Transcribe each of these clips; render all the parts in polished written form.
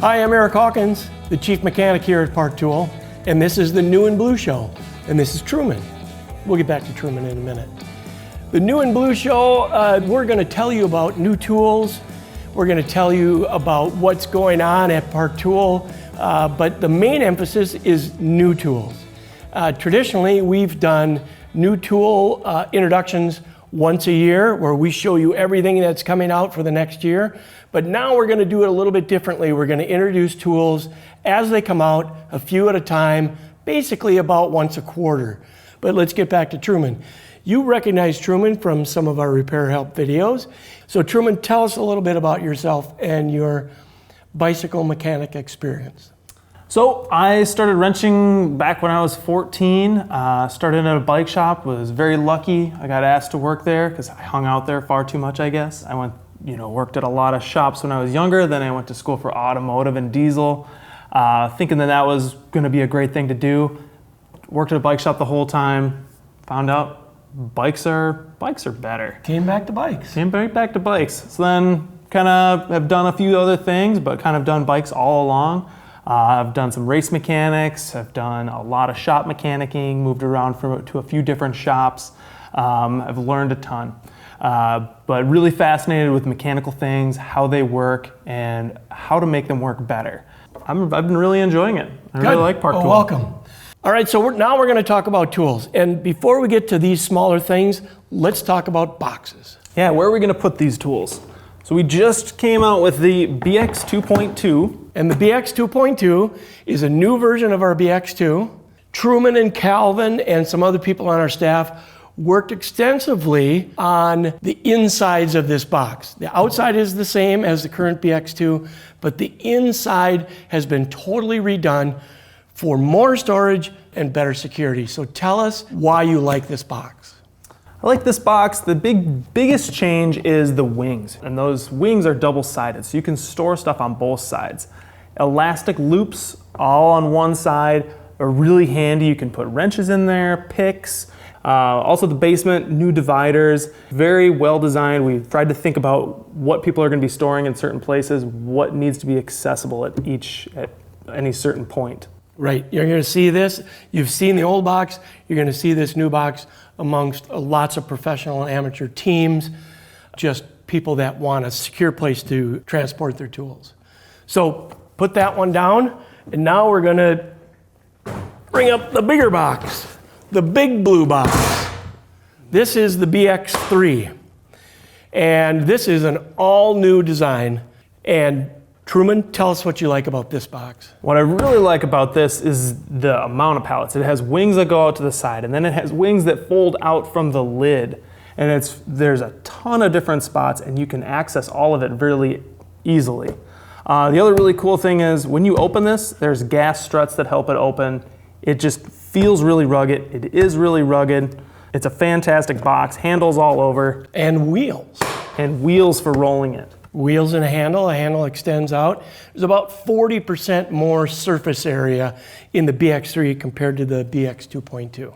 Hi, I'm Eric Hawkins, the Chief Mechanic here at Park Tool, and this is the New and Blue Show, and this is Truman. We'll get back to Truman in a minute. The New and Blue Show, we're going to tell you about new tools. We're going to tell you about what's going on at Park Tool, but the main emphasis is new tools. Traditionally, we've done new tool introductions once a year where we show you everything that's coming out for the next year. But now we're going to do it a little bit differently. We're going to introduce tools as they come out, a few at a time, basically about once a quarter. But let's get back to Truman. You recognize Truman from some of our repair help videos. So Truman, tell us a little bit about yourself and your bicycle mechanic experience. So I started wrenching back when I was 14. Started at a bike shop, was very lucky. I got asked to work there because I hung out there far too much, I guess. I worked at a lot of shops when I was younger. Then I went to school for automotive and diesel, thinking that was going to be a great thing to do. Worked at a bike shop the whole time. Found out bikes are better. Came back to bikes. Came right back to bikes. So then kind of have done a few other things, but kind of done bikes all along. I've done some race mechanics. I've done a lot of shop mechanicking, moved around to a few different shops. I've learned a ton. But really fascinated with mechanical things, how they work, and how to make them work better. I've been really enjoying it. I really like Park Tool. Welcome. All right, so now we're going to talk about tools. And before we get to these smaller things, let's talk about boxes. Yeah, where are we going to put these tools? So we just came out with the BX 2.2. And the BX 2.2 is a new version of our BX2. Truman and Calvin and some other people on our staff worked extensively on the insides of this box. The outside is the same as the current BX2, but the inside has been totally redone for more storage and better security. So tell us why you like this box. I like this box. The biggest change is the wings, and those wings are double-sided, so you can store stuff on both sides. Elastic loops all on one side are really handy. You can put wrenches in there, picks. Also the basement, new dividers, very well designed. We've tried to think about what people are going to be storing in certain places, what needs to be accessible at any certain point. Right, you're going to see this. You've seen the old box. You're going to see this new box amongst lots of professional and amateur teams, just people that want a secure place to transport their tools. So put that one down, and now we're going to bring up the bigger box, the big blue box. This is the BX3, and this is an all-new design. And Truman, tell us what you like about this box. What I really like about this is the amount of pallets. It has wings that go out to the side, and then it has wings that fold out from the lid. And there's a ton of different spots, and you can access all of it really easily. The other really cool thing is when you open this, there's gas struts that help it open. It just feels really rugged. It is really rugged. It's a fantastic box, handles all over. And wheels. And wheels for rolling it. Wheels and a handle extends out. There's about 40% more surface area in the BX3 compared to the BX 2.2.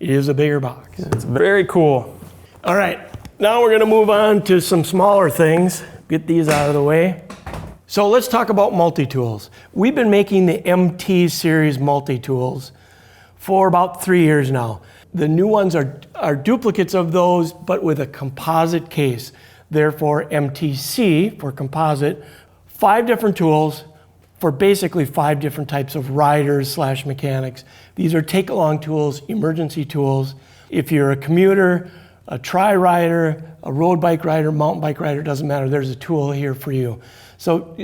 It is a bigger box. It's very cool. All right, now we're gonna move on to some smaller things. Get these out of the way. So let's talk about multi-tools. We've been making the MT series multi-tools for about 3 years now. The new ones are duplicates of those, but with a composite case. Therefore, MTC for composite, 5 different tools for basically 5 different types of riders / mechanics. These are take-along tools, emergency tools. If you're a commuter, a tri-rider, a road bike rider, mountain bike rider, doesn't matter, there's a tool here for you. So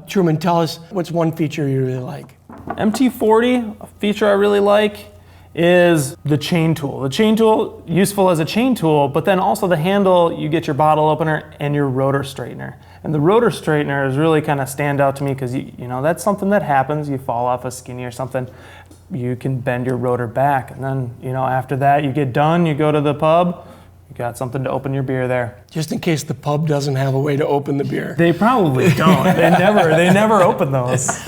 Truman, tell us what's one feature you really like? MT40, a feature I really like is the chain tool. The chain tool, useful as a chain tool, but then also the handle, you get your bottle opener and your rotor straightener. And the rotor straightener is really kind of stand out to me because you know that's something that happens. You fall off a skinny or something, you can bend your rotor back. And then after that you get done, you go to the pub, you got something to open your beer there. Just in case the pub doesn't have a way to open the beer. They probably don't. They never open those.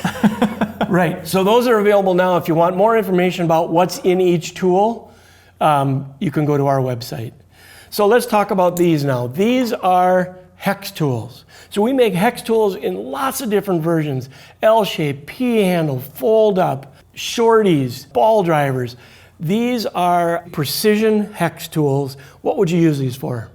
Right, so those are available now. If you want more information about what's in each tool, you can go to our website. So let's talk about these now. These are hex tools. So we make hex tools in lots of different versions: L-shape, P-handle, fold up, shorties, ball drivers. These are precision hex tools. What would you use these for?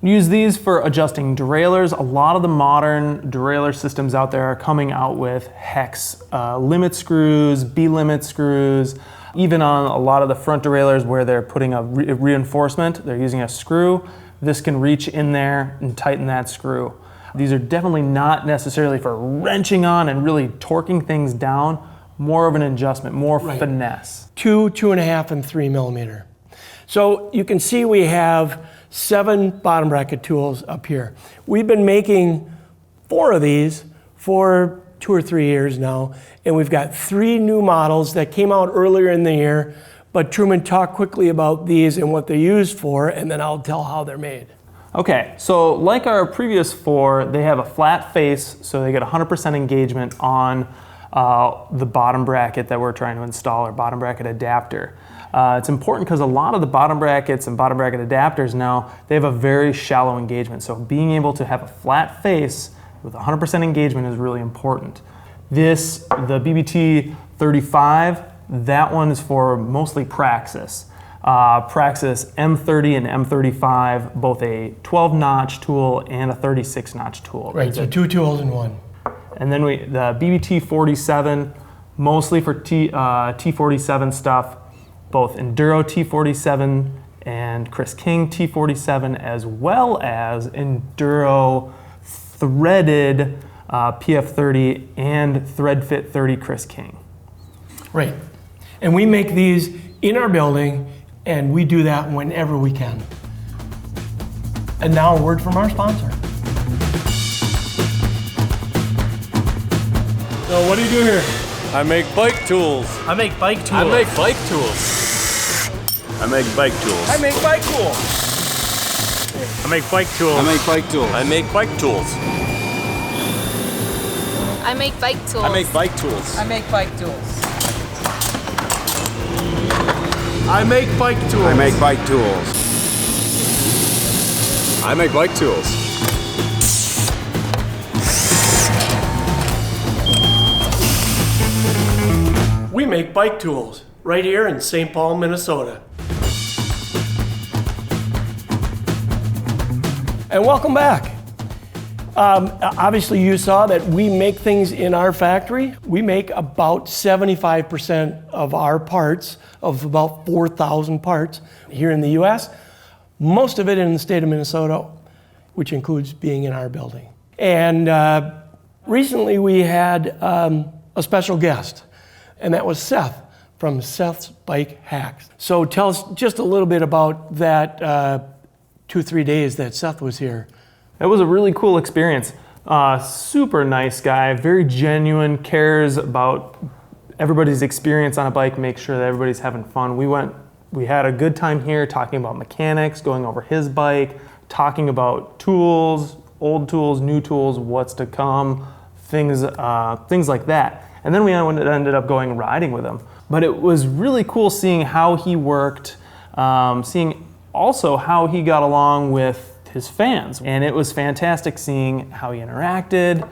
Use these for adjusting derailleurs. A lot of the modern derailleur systems out there are coming out with hex limit screws, B-limit screws. Even on a lot of the front derailleurs where they're putting a reinforcement, they're using a screw. This can reach in there and tighten that screw. These are definitely not necessarily for wrenching on and really torquing things down. More of an adjustment, more finesse. 2, 2.5, and 3 millimeter. So you can see we have 7 bottom bracket tools up here. We've been making 4 of these for 2 or 3 years now, and we've got 3 new models that came out earlier in the year. But Truman, talk quickly about these and what they're used for, and then I'll tell how they're made. Okay, so like our previous 4, they have a flat face, so they get 100% engagement on the bottom bracket that we're trying to install, or bottom bracket adapter. It's important because a lot of the bottom brackets and bottom bracket adapters now, they have a very shallow engagement. So being able to have a flat face with 100% engagement is really important. This, the BBT 35, that one is for mostly Praxis. Praxis M30 and M35, both a 12-notch tool and a 36-notch tool. Right, so 2 tools in one. And then the BBT 47, mostly for T47 stuff, both Enduro T47 and Chris King T47, as well as Enduro threaded PF30 and Thread Fit 30 Chris King. Right. And we make these in our building, and we do that whenever we can. And now a word from our sponsor. So what do you do here? I make bike tools. I make bike tools. I make bike tools. I make bike tools. I make bike tools. I make bike tools. I make bike tools. I make bike tools. I make bike tools. I make bike tools. I make bike tools. I make bike tools. I make bike tools. I make bike tools. We make bike tools right here in St. Paul, Minnesota. And welcome back. Obviously you saw that we make things in our factory. We make about 75% of our parts, of about 4,000 parts here in the US. Most of it in the state of Minnesota, which includes being in our building. And recently we had a special guest, and that was Seth from Seth's Bike Hacks. So tell us just a little bit about that 2-3 days that Seth was here. It was a really cool experience. Super nice guy, very genuine, cares about everybody's experience on a bike, makes sure that everybody's having fun. We had a good time here talking about mechanics, going over his bike, talking about tools, old tools, new tools, what's to come, things like that. And then we ended up going riding with him. But it was really cool seeing how he worked, seeing also how he got along with his fans. And it was fantastic seeing how he interacted,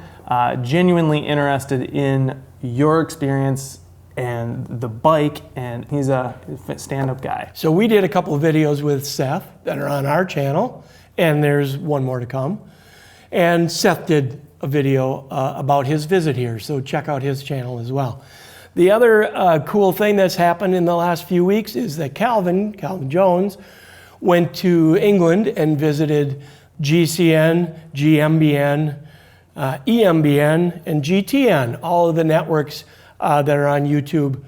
genuinely interested in your experience and the bike, and he's a stand-up guy. So we did a couple of videos with Seth that are on our channel, and there's one more to come. And Seth did a video about his visit here, so check out his channel as well. The other cool thing that's happened in the last few weeks is that Calvin Jones, went to England and visited GCN, GMBN, EMBN, and GTN, all of the networks that are on YouTube.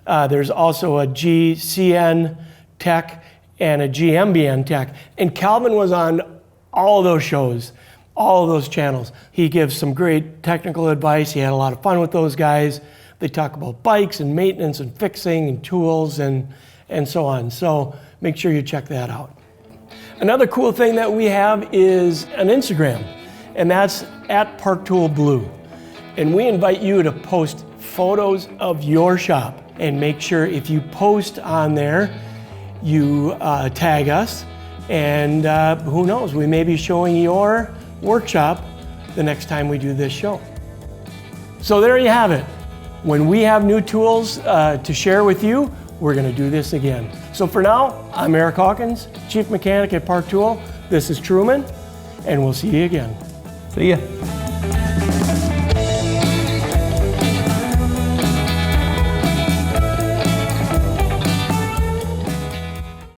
There's also a GCN Tech and a GMBN Tech. And Calvin was on all of those shows, all of those channels. He gives some great technical advice. He had a lot of fun with those guys. They talk about bikes and maintenance and fixing and tools and so on. So make sure you check that out. Another cool thing that we have is an Instagram, and that's @ParkToolBlue. And we invite you to post photos of your shop, and make sure if you post on there, you tag us, and who knows, we may be showing your workshop the next time we do this show. So there you have it. When we have new tools to share with you, we're going to do this again. So for now, I'm Eric Hawkins, Chief Mechanic at Park Tool. This is Truman, and we'll see you again. See ya.